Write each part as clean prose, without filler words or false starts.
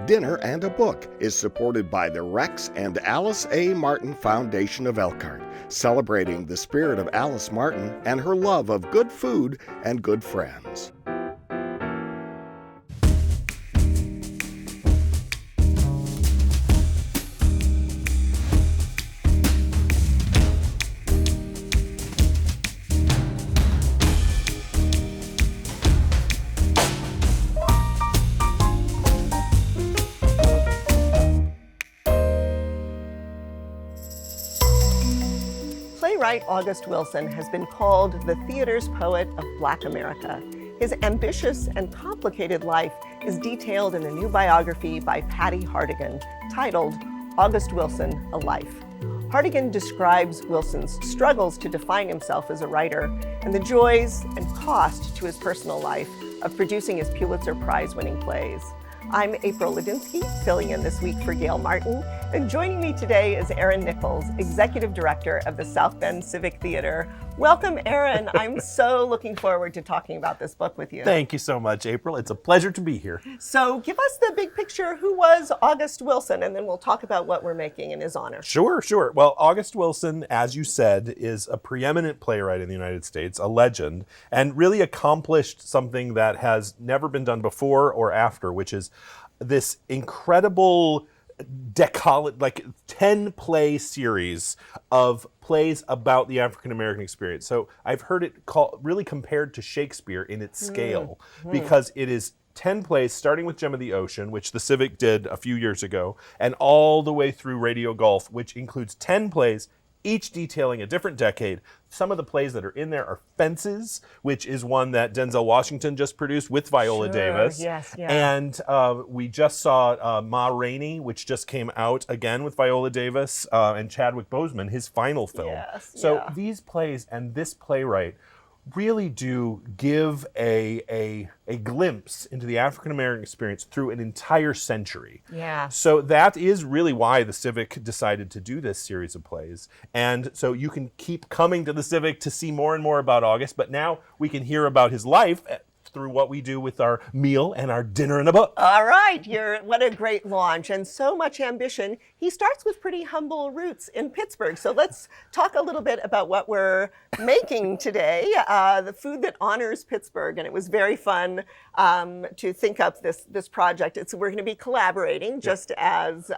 Dinner and a Book is supported by the Rex and Alice A. Martin Foundation of Elkhart, celebrating the spirit of Alice Martin and her love of good food and good friends. Playwright August Wilson has been called the theater's poet of Black America. His ambitious and complicated life is detailed in a new biography by Patty Hartigan titled August Wilson, A Life. Hartigan describes Wilson's struggles to define himself as a writer and the joys and cost to his personal life of producing his Pulitzer Prize-winning plays. I'm April Ladinsky, filling in this week for Gail Martin, and joining me today is Erin Nichols, Executive Director of the South Bend Civic Theater. Welcome, Erin. I'm so looking forward to talking about this book with you. Thank you so much, April. It's a pleasure to be here. So give us the big picture. Who was August Wilson? And then we'll talk about what we're making in his honor. Sure. Well, August Wilson, as you said, is a preeminent playwright in the United States, a legend, and really accomplished something that has never been done before or after, which is this incredible 10 play series of plays about the African American experience. So I've heard it really compared to Shakespeare in its scale, because it is 10 plays starting with Gem of the Ocean, which the Civic did a few years ago, and all the way through Radio Golf, which includes 10 plays, each detailing a different decade. Some of the plays that are in there are Fences, which is one that Denzel Washington just produced with Viola Davis. Yes, yeah. And we just saw Ma Rainey, which just came out again with Viola Davis and Chadwick Boseman, his final film. Yes, so yeah. These plays and this playwright really do give a glimpse into the African American experience through an entire century. Yeah. So that is really why the Civic decided to do this series of plays. And so you can keep coming to the Civic to see more and more about August, but now we can hear about his life through what we do with our meal and our dinner and a book. All right, what a great launch and so much ambition. He starts with pretty humble roots in Pittsburgh. So let's talk a little bit about what we're making today, the food that honors Pittsburgh. And it was very fun to think up this project. We're going to be collaborating just as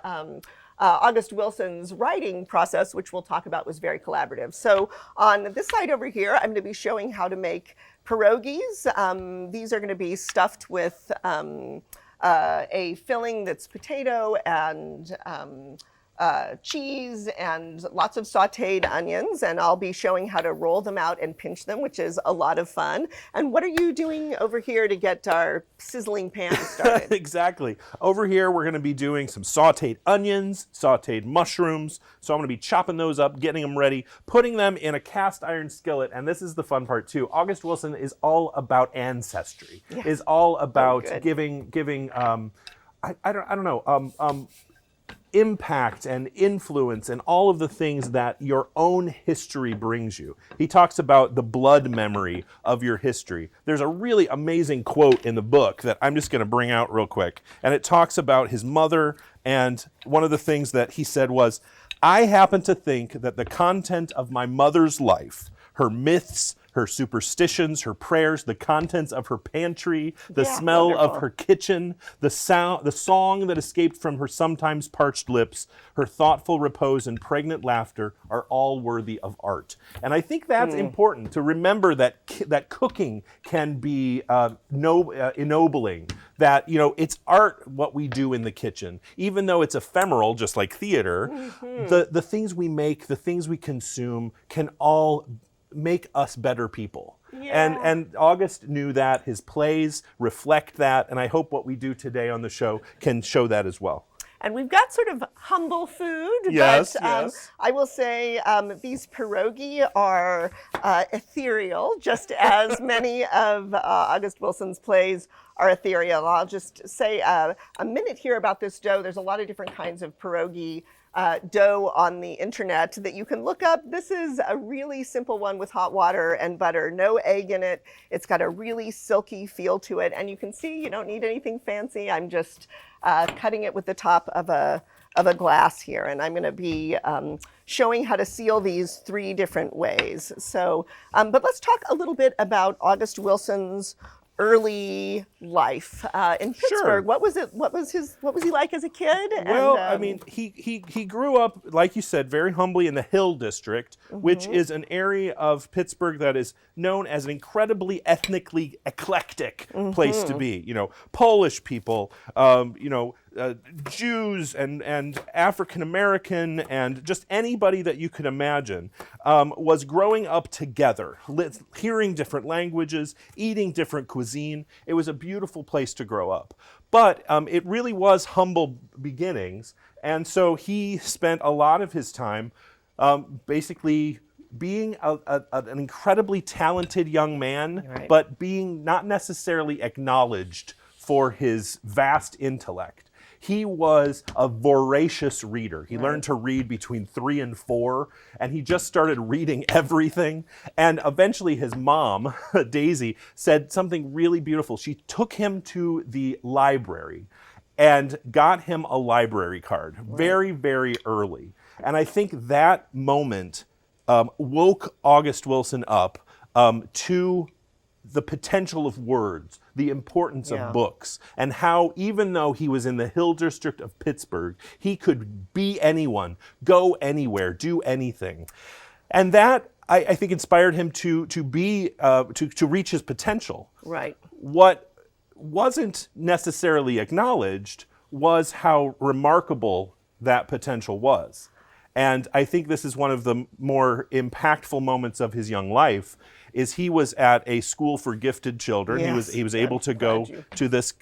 August Wilson's writing process, which we'll talk about, was very collaborative. So on this side over here, I'm going to be showing how to make pierogies. These are going to be stuffed with a filling that's potato and cheese and lots of sauteed onions, and I'll be showing how to roll them out and pinch them, which is a lot of fun. And what are you doing over here to get our sizzling pan started? Exactly. Over here, we're going to be doing some sauteed onions, sauteed mushrooms. So I'm going to be chopping those up, getting them ready, putting them in a cast iron skillet. And this is the fun part too. August Wilson is all about ancestry. Yeah. Is all about Oh, giving I don't know, impact and influence and all of the things that your own history brings you. He talks about the blood memory of your history. There's a really amazing quote in the book that I'm just going to bring out real quick. And it talks about his mother, and one of the things that he said was, "I happen to think that the content of my mother's life, her myths, her superstitions, her prayers, the contents of her pantry, the smell wonderful. of her kitchen, the song that escaped from her sometimes parched lips, her thoughtful repose and pregnant laughter are all worthy of art." And I think that's important to remember, that cooking can be ennobling. That, it's art what we do in the kitchen. Even though it's ephemeral, just like theater, the things we make, the things we consume can all make us better people. Yeah. And August knew that. His plays reflect that, and I hope what we do today on the show can show that as well. And we've got sort of humble food, Yes, but yes. I will say these pierogi are ethereal, just as many of August Wilson's plays are ethereal. I'll just say a minute here about this dough. There's a lot of different kinds of pierogi dough on the internet that you can look up. This is a really simple one with hot water and butter, no egg in it. It's got a really silky feel to it, and you can see you don't need anything fancy. I'm just cutting it with the top of a glass here, and I'm going to be showing how to seal these 3 different ways. So, but let's talk a little bit about August Wilson's early life in Pittsburgh. Sure. What was it? What was he like as a kid? Well, And, I mean, he grew up, like you said, very humbly in the Hill District, which is an area of Pittsburgh that is known as an incredibly ethnically eclectic place to be. You know, Polish people, Jews and African American and just anybody that you could imagine was growing up together, hearing different languages, eating different cuisine. It was a beautiful place to grow up. But it really was humble beginnings, and so he spent a lot of his time basically being an incredibly talented young man, Right. but being not necessarily acknowledged for his vast intellect. He was a voracious reader. He learned to read between 3 and 4, and he just started reading everything. And eventually his mom, Daisy, said something really beautiful. She took him to the library and got him a library card very, very early. And I think that moment woke August Wilson up to the potential of words, the importance of books, and how even though he was in the Hill District of Pittsburgh, he could be anyone, go anywhere, do anything. And that, I think, inspired him to reach his potential. Right. What wasn't necessarily acknowledged was how remarkable that potential was. And I think this is one of the more impactful moments of his young life. Is he was at a school for gifted children. Yes. He was able to go to this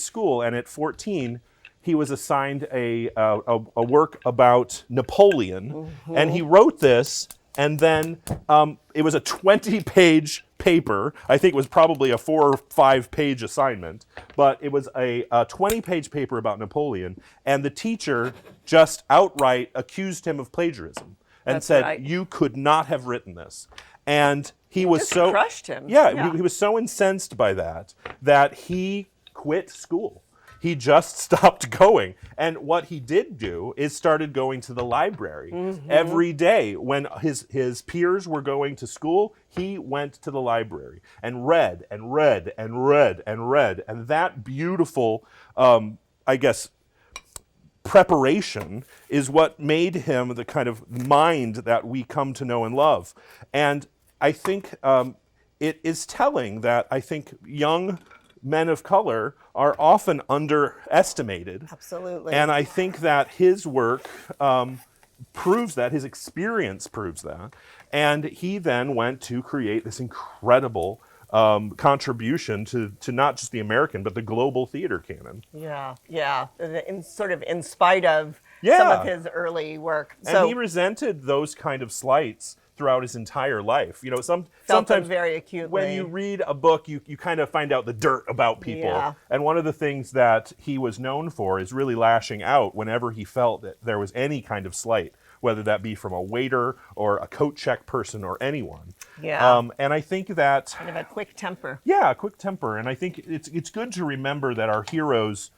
school, and at 14, he was assigned a work about Napoleon, and he wrote this. And then it was a 20-page paper. I think it was probably a 4 or 5 page assignment, but it was a 20-page paper about Napoleon, and the teacher just outright accused him of plagiarism and That's said, right. "You could not have written this." And he was just so crushed him. Yeah, he was so incensed by that he quit school. He just stopped going. And what he did do is started going to the library every day. When his peers were going to school, he went to the library and read and read and read and read. And that beautiful, preparation is what made him the kind of mind that we come to know and love. And I think it is telling that I think young men of color are often underestimated. Absolutely. And I think that his work proves that, his experience proves that. And he then went to create this incredible contribution to not just the American, but the global theater canon. Yeah. In spite of some of his early work. And he resented those kind of slights throughout his entire life. You know, felt them sometimes very acutely. when you read a book, you kind of find out the dirt about people. Yeah. And one of the things that he was known for is really lashing out whenever he felt that there was any kind of slight, whether that be from a waiter or a coat check person or anyone. Yeah. And I think that kind of a quick temper. yeah, quick temper. And I think it's good to remember that our heroes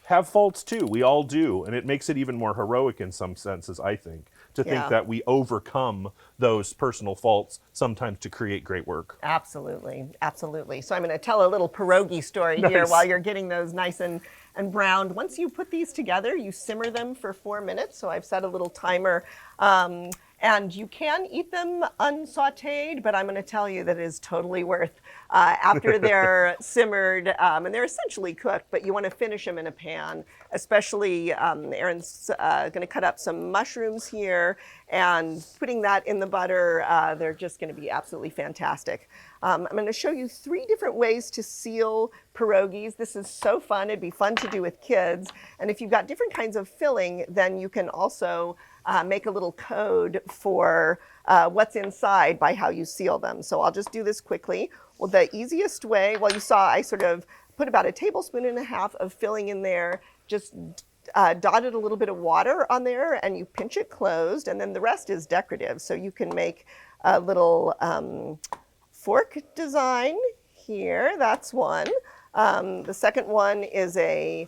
have faults too. We all do. And it makes it even more heroic in some senses, I think, to think that we overcome those personal faults sometimes to create great work. Absolutely. So I'm going to tell a little pierogi story here Nice. while you're getting those nice and browned. Once you put these together, you simmer them for 4 minutes. So I've set a little timer. And you can eat them unsautéed, but I'm going to tell you that it is totally worth after they're simmered, and they're essentially cooked, but you want to finish them in a pan, especially Aaron's going to cut up some mushrooms here, and putting that in the butter, they're just going to be absolutely fantastic. I'm going to show you 3 different ways to seal pierogies. This is so fun. It'd be fun to do with kids. And if you've got different kinds of filling, then you can also make a little code for what's inside by how you seal them. So I'll just do this quickly. Well, the easiest way, well, you saw I sort of put about 1.5 tablespoons of filling in there, just dotted a little bit of water on there, and you pinch it closed, and then the rest is decorative. So you can make a little fork design here. That's one. The second one is a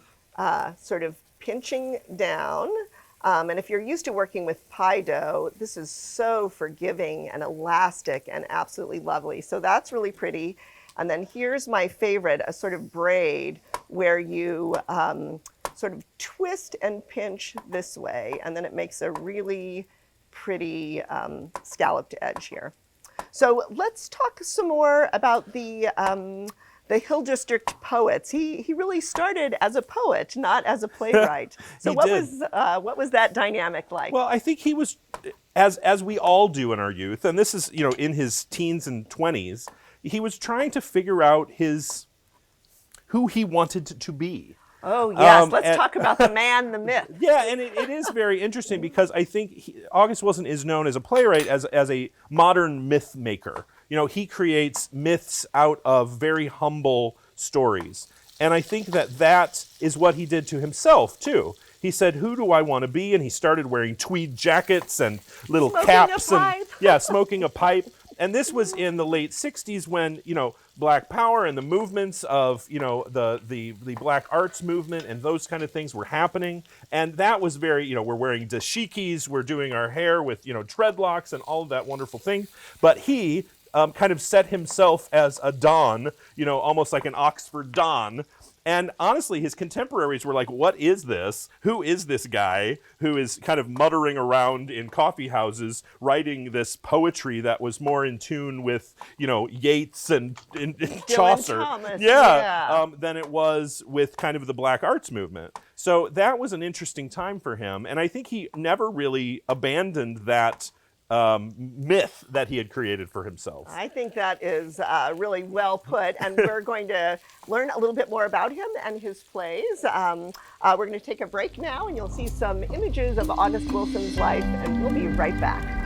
sort of pinching down. And if you're used to working with pie dough, this is so forgiving and elastic and absolutely lovely. So that's really pretty. And then here's my favorite, a sort of braid where you sort of twist and pinch this way, and then it makes a really pretty scalloped edge here. So let's talk some more about the Hill District poets. He really started as a poet, not as a playwright. So what was that dynamic like? Well, I think he was, as we all do in our youth, and this is, you know, in his teens and 20s, he was trying to figure out who he wanted to be. Oh, yes. Let's talk about the man, the myth. Yeah, and it is very interesting because I think August Wilson is known as a playwright, as a modern myth maker. You know, he creates myths out of very humble stories. And I think that is what he did to himself, too. He said, who do I want to be? And he started wearing tweed jackets and little caps. Smoking a pipe. And this was in the late 60s when, you know, Black Power and the movements of, you know, the Black arts movement and those kind of things were happening. And that was very, you know, we're wearing dashikis, we're doing our hair with, you know, dreadlocks and all of that wonderful thing. But he kind of set himself as a Don, you know, almost like an Oxford Don. And honestly, his contemporaries were like, what is this? Who is this guy who is kind of muttering around in coffee houses, writing this poetry that was more in tune with, you know, Yeats and Chaucer, than it was with kind of the Black arts movement. So that was an interesting time for him. And I think he never really abandoned that myth that he had created for himself. I think that is really well put, and we're going to learn a little bit more about him and his plays. We're going to take a break now, and you'll see some images of August Wilson's life, and we'll be right back.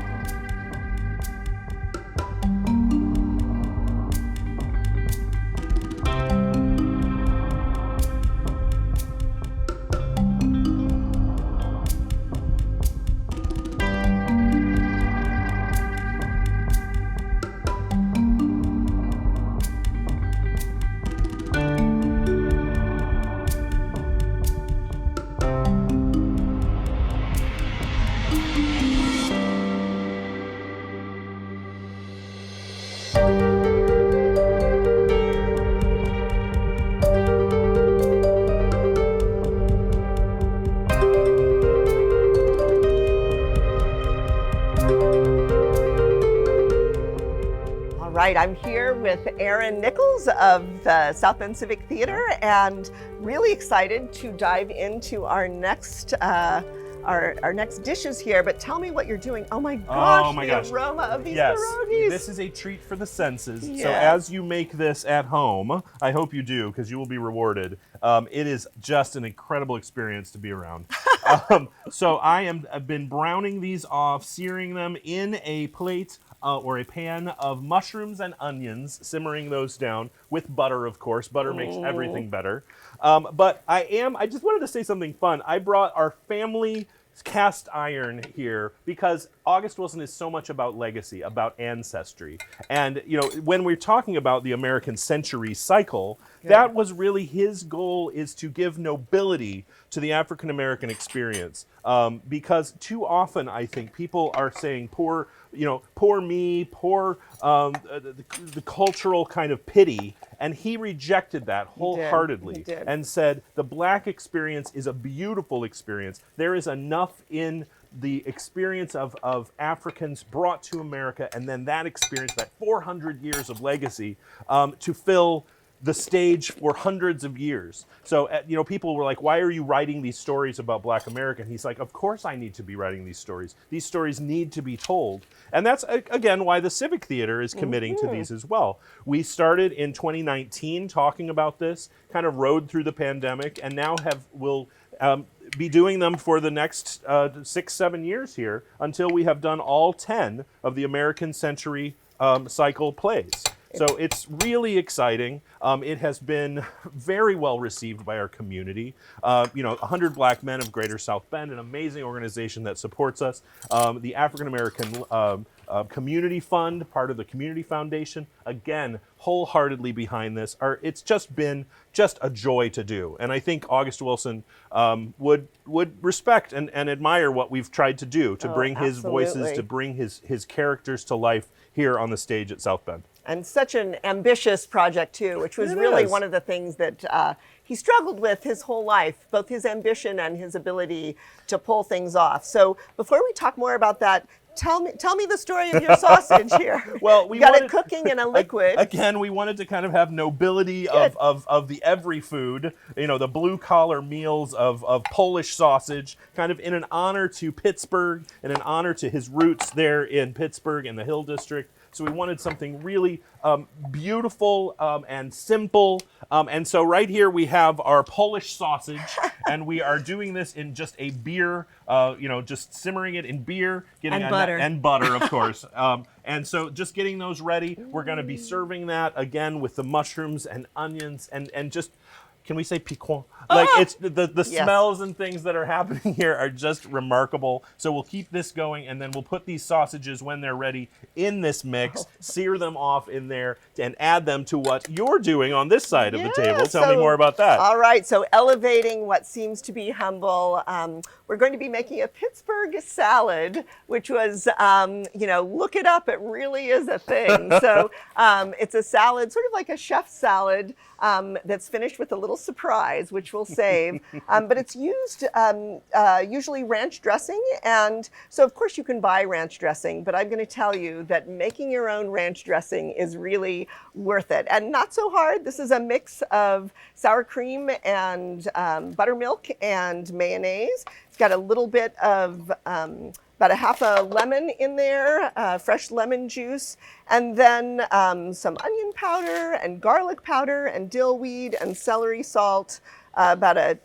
Right, I'm here with Erin Nichols of the South Bend Civic Theater, and really excited to dive into our next dishes here. But tell me what you're doing. Oh my gosh, aroma of these pierogies. This is a treat for the senses. Yeah. So as you make this at home, I hope you do, because you will be rewarded. It is just an incredible experience to be around. So I've been browning these off, searing them in a plate or a pan of mushrooms and onions, simmering those down with butter, of course. Butter makes everything better. But I just wanted to say something fun. I brought our family cast iron here because August Wilson is so much about legacy, about ancestry. And, you know, when we're talking about the American century cycle, that was really his goal, is to give nobility to the African American experience. Because too often, I think, people are saying poor me, poor the cultural kind of pity. And he rejected that wholeheartedly and said the Black experience is a beautiful experience. There is enough in the experience of Africans brought to America, and then that experience, that 400 years of legacy, to fill the stage for hundreds of years. So, you know, people were like, why are you writing these stories about Black America? And he's like, of course I need to be writing these stories. These stories need to be told. And that's, again, why the Civic Theater is committing to these as well. We started in 2019 talking about this, kind of rode through the pandemic, and now will be doing them for the next 6-7 years here until we have done all 10 of the American Century cycle plays. So it's really exciting. It has been very well received by our community. 100 Black Men of Greater South Bend, an amazing organization that supports us. The African American Community Fund, part of the Community Foundation, again, wholeheartedly behind this. It's just been a joy to do. And I think August Wilson would respect and admire what we've tried to do to bring his voices, to bring his characters to life here on the stage at South Bend. And such an ambitious project, too, which was really one of the things that he struggled with his whole life, both his ambition and his ability to pull things off. So before we talk more about that, tell me the story of your sausage here. Well, we got it cooking in a liquid. Again, we wanted to kind of have nobility of the every food, the blue collar meals of Polish sausage, kind of in an honor to Pittsburgh and an honor to his roots there in Pittsburgh in the Hill District. So we wanted something really beautiful and simple. And so right here we have our Polish sausage, and we are doing this in just a beer, just simmering it in beer. And butter. And butter, of course. And so just getting those ready. We're going to be serving that again with the mushrooms and onions and just... Can we say piquant? Like it's the smells and things that are happening here are just remarkable. So we'll keep this going, and then we'll put these sausages when they're ready in this mix, sear them off in there, and add them to what you're doing on this side of the table. Tell me more about that. All right. So elevating what seems to be humble, we're going to be making a Pittsburgh salad, which was, look it up. It really is a thing. So it's a salad, sort of like a chef's salad. That's finished with a little surprise, which we'll save. But it's used usually ranch dressing. And so, of course, you can buy ranch dressing. But I'm going to tell you that making your own ranch dressing is really worth it. And not so hard. This is a mix of sour cream and buttermilk and mayonnaise. It's got a little bit of... about a half a lemon in there, fresh lemon juice, and then some onion powder and garlic powder and dill weed and celery salt, about a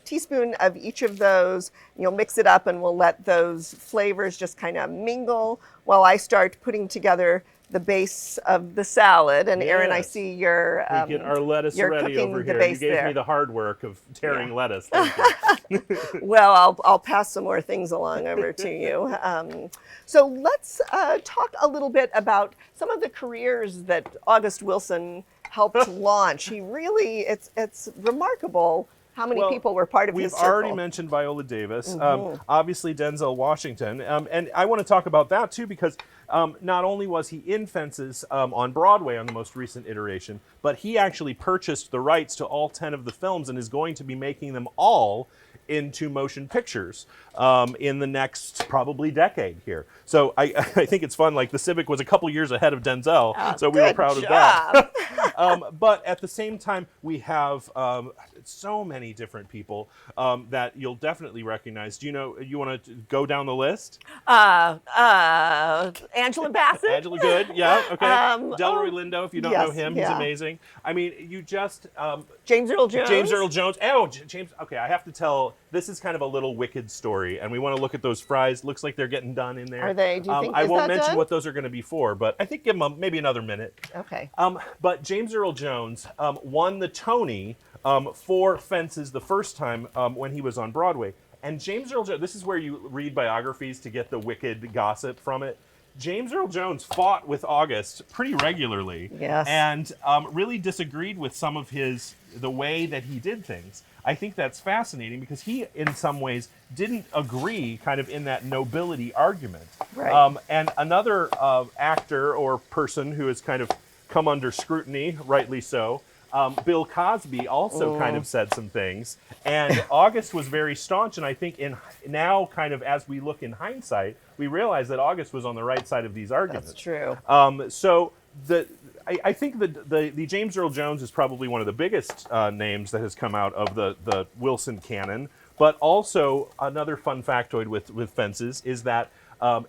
teaspoon of each of those. You'll mix it up and we'll let those flavors just kind of mingle while I start putting together the base of the salad. And Aaron, I see you're we get our lettuce ready over here. You gave me the hard work of tearing lettuce. Thank you. Well, I'll pass some more things along over to you. So let's talk a little bit about some of the careers that August Wilson helped launch. He really, it's remarkable how many people were part of his circle. We've already mentioned Viola Davis, obviously Denzel Washington, and I want to talk about that too because not only was he in Fences on Broadway on the most recent iteration, but he actually purchased the rights to all 10 of the films and is going to be making them all into motion pictures in the next probably decade here. So I think it's fun, like the Civic was a couple years ahead of Denzel, so we were proud of that. But at the same time, we have so many different people that you'll definitely recognize. Do you want to go down the list? Angela Bassett. Angela Good, yeah, okay. Delroy Lindo, if you don't know him, he's amazing. I mean, you just... James Earl Jones. James Earl Jones. Oh, James, okay, I have to tell, this is kind of a little wicked story, and we want to look at those fries. Looks like they're getting done in there. Are they? Do you think I won't mention what those are going to be for, but I think give them maybe another minute. Okay. But James Earl Jones won the Tony for Fences the first time when he was on Broadway. And James Earl Jones, this is where you read biographies to get the wicked gossip from it. James Earl Jones fought with August pretty regularly, and really disagreed with some of the way that he did things. I think that's fascinating because he, in some ways, didn't agree kind of in that nobility argument. Right. And another actor or person who has kind of come under scrutiny, rightly so, Bill Cosby also kind of said some things. And August was very staunch, and I think now kind of as we look in hindsight, we realize that August was on the right side of these arguments. That's true. So I think the James Earl Jones is probably one of the biggest names that has come out of the Wilson canon. But also another fun factoid with Fences is that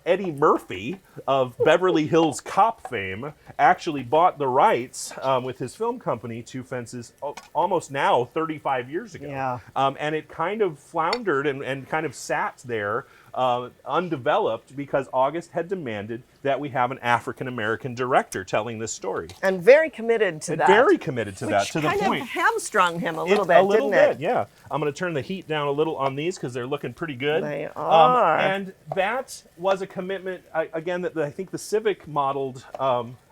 Eddie Murphy of Beverly Hills Cop fame actually bought the rights with his film company to Fences almost now 35 years ago. Yeah. And it kind of floundered and kind of sat there undeveloped because August had demanded that we have an African-American director telling this story. And very committed to that. Very committed to that, Which to the kind point. of hamstrung him a little bit, A little didn't bit, it? yeah. I'm going to turn the heat down a little on these because they're looking pretty good. They are. And that was a commitment, again, that I think the Civic modeled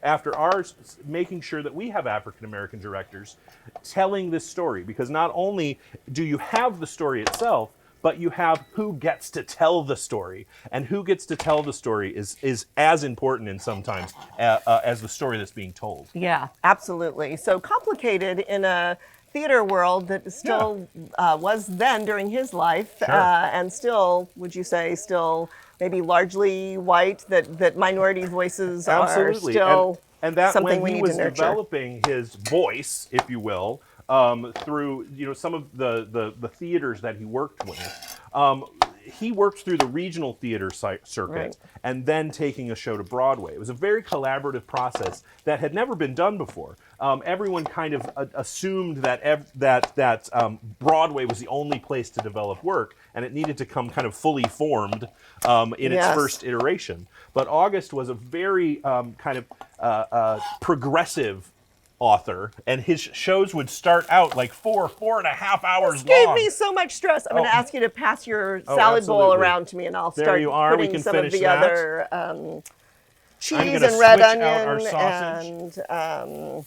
after ours, making sure that we have African-American directors telling this story. Because not only do you have the story itself, but you have who gets to tell the story. And who gets to tell the story is as important in sometimes as the story that's being told. Yeah, absolutely. So complicated in a theater world that still was then during his life, Sure. and still, would you say, still maybe largely white, that minority voices Absolutely. are still and that something when we he need was to nurture. developing his voice, if you will, through some of the theaters that he worked with. He worked through the regional theater circuit Right. and then taking a show to Broadway. It was a very collaborative process that had never been done before. Everyone kind of assumed that Broadway was the only place to develop work, and it needed to come kind of fully formed in its Yes. first iteration. But August was a very kind of progressive author, and his shows would start out like 4.5 hours Gave long. me so much stress. I'm going to ask you to pass your Oh, salad bowl absolutely. around to me, and I'll There start you are. We putting can some of finish the that. other cheese gonna and red switch out our onion sausage. and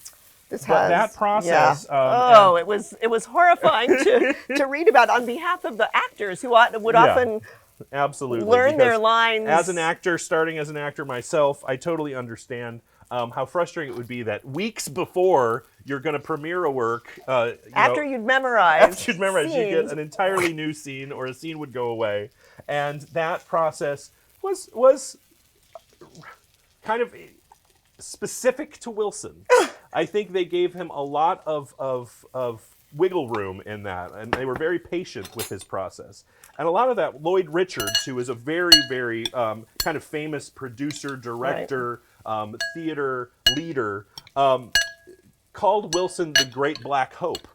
this But has that process, yeah. It was horrifying to read about on behalf of the actors who would Yeah. often Absolutely. learn their because lines. As an actor, starting as an actor myself, I totally understand how frustrating it would be that weeks before you're going to premiere a work, after you'd memorize, after you'd memorize, you scenes. get an entirely new scene, or a scene would go away, and that process was kind of specific to Wilson. I think they gave him a lot of wiggle room in that, and they were very patient with his process. And a lot of that, Lloyd Richards, who is a very, very kind of famous producer, director, theater leader, called Wilson the Great Black Hope.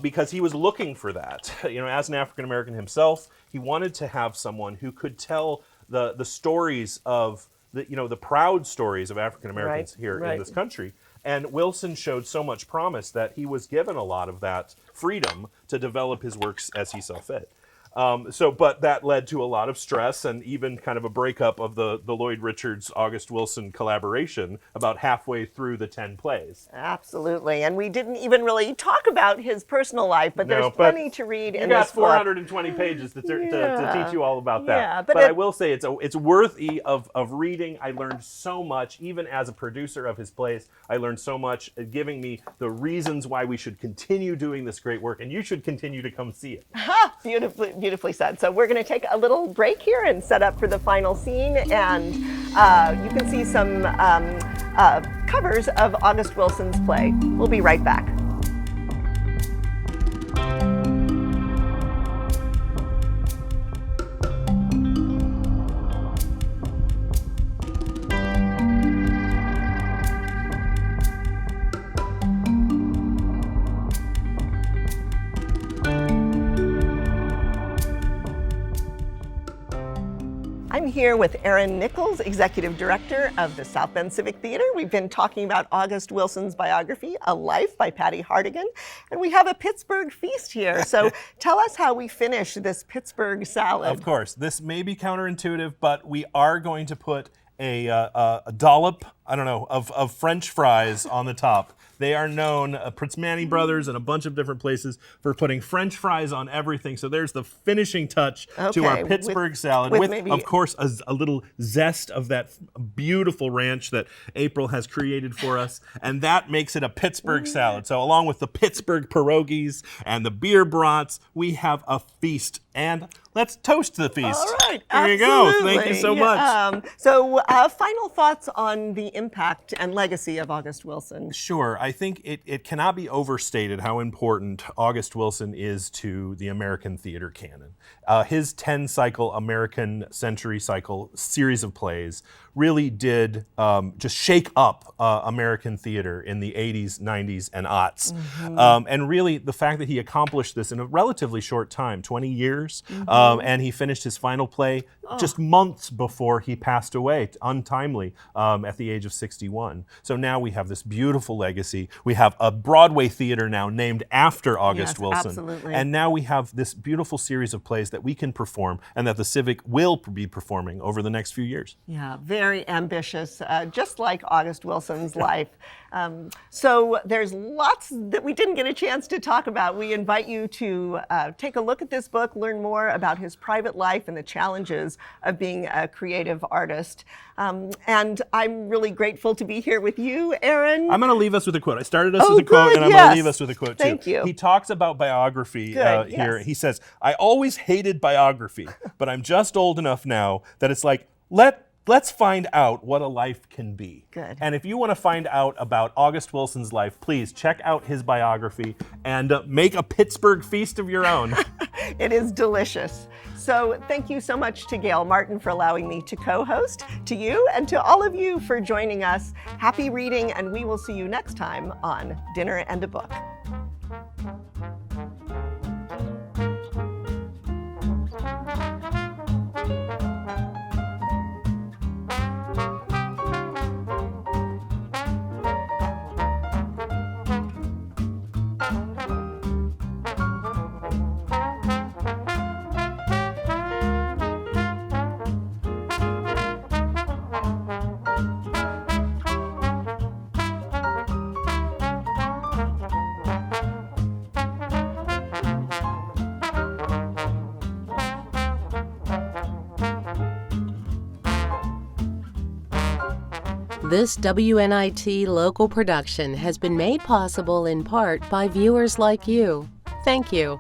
Because he was looking for that. As an African American himself, he wanted to have someone who could tell the stories of the proud stories of African Americans Right, here right. in this country. And Wilson showed so much promise that he was given a lot of that freedom to develop his works as he saw fit. But that led to a lot of stress and even kind of a breakup of the Lloyd Richards, August Wilson collaboration about halfway through the 10 plays. Absolutely, and we didn't even really talk about his personal life, but No, there's but plenty to read You in got this book. 420 pages to teach you all about that. Yeah, but but I it- will say it's worthy of reading. I learned so much, even as a producer of his plays. I learned so much, giving me the reasons why we should continue doing this great work, and you should continue to come see it. Beautifully said. So we're going to take a little break here and set up for the final scene, and you can see some covers of August Wilson's play. We'll be right back. I'm here with Erin Nichols, Executive Director of the South Bend Civic Theater. We've been talking about August Wilson's biography, A Life by Patty Hartigan, and we have a Pittsburgh feast here. So tell us how we finish this Pittsburgh salad. Of course, this may be counterintuitive, but we are going to put a dollop, of French fries on the top. They are known, Pritzmani Brothers and a bunch of different places, for putting French fries on everything. So there's the finishing touch to Okay, our Pittsburgh salad with with maybe- of course, a little zest of that beautiful ranch that April has created for us. And that makes it a Pittsburgh salad. So along with the Pittsburgh pierogies and the beer brats, we have a feast. And let's toast the feast. All right. There you go. absolutely. Thank you so much. So final thoughts on the impact and legacy of August Wilson. Sure. I think it cannot be overstated how important August Wilson is to the American theater canon. His 10-cycle American Century Cycle series of plays really did just shake up American theater in the 80s, 90s, and aughts. And really, the fact that he accomplished this in a relatively short time, 20 years, and he finished his final play just months before he passed away, untimely, at the age of 61. So now we have this beautiful legacy. We have a Broadway theater now named after August Wilson. Absolutely. And now we have this beautiful series of plays that we can perform and that the Civic will be performing over the next few years. Yeah, very ambitious, just like August Wilson's life. So there's lots that we didn't get a chance to talk about. We invite you to take a look at this book, learn more about his private life and the challenges of being a creative artist. And I'm really grateful to be here with you, Aaron. I'm going to leave us with a quote. I started us with a good, quote, and I'm going to leave us with a quote, too. Thank you. He talks about biography Good, here. yes. He says, I always hated biography, but I'm just old enough now that it's like, let's find out what a life can be. Good. And if you want to find out about August Wilson's life, please check out his biography and make a Pittsburgh feast of your own. It is delicious. So thank you so much to Gail Martin for allowing me to co-host, to you, and to all of you for joining us. Happy reading, and we will see you next time on Dinner and a Book. This WNIT local production has been made possible in part by viewers like you. Thank you.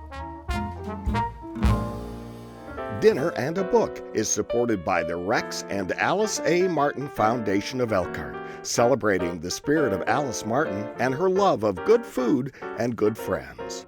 Dinner and a Book is supported by the Rex and Alice A. Martin Foundation of Elkhart, celebrating the spirit of Alice Martin and her love of good food and good friends.